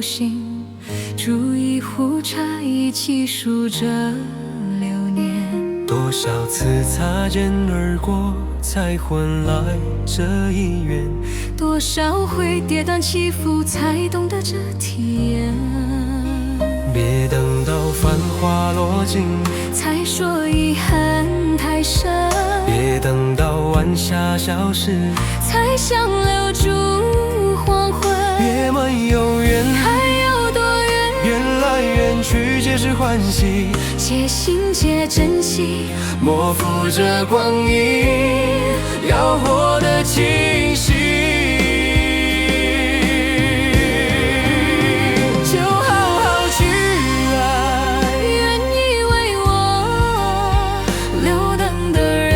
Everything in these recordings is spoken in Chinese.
心，煮一壶茶，一起数着流年。多少次擦肩而过，才换来这一缘？多少回跌宕起伏，才懂得这体验。别等到繁华落尽，才说遗憾太深。别等到晚霞消失，才想留住黄昏。别问永远还有多远？缘来缘去皆是欢喜，且行且珍惜，莫负这光阴，要活得清醒。就好好去爱，愿意为我留灯的人。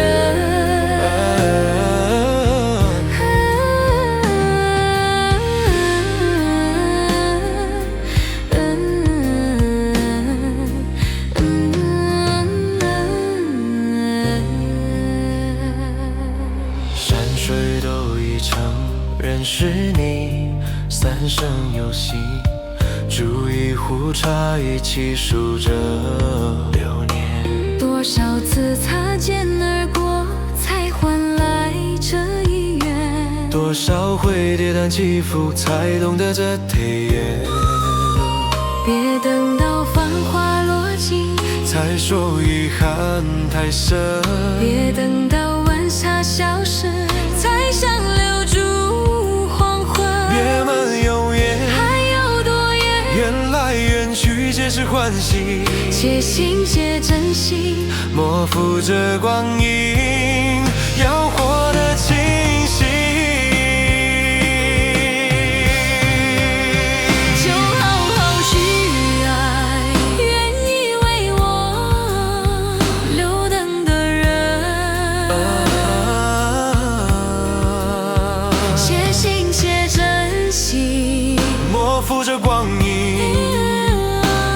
山水都已成，认识你，三生有幸，煮一壶茶，一起数着流年。多少次擦肩而过，才换来这一缘。多少回跌宕起伏，才懂得这体验。别等到繁华落尽，才说遗憾太深。别等到晚霞消失，才想留住黄昏。别问永远还有多远？缘来缘去皆是欢喜，且行且珍惜，莫负这光阴，要活得清醒。就好好去爱，愿意为我留灯的人。且行且珍惜，莫负这光阴，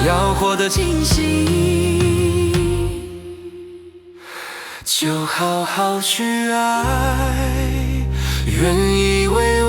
要活得清醒。清晰。就好好去爱，愿意为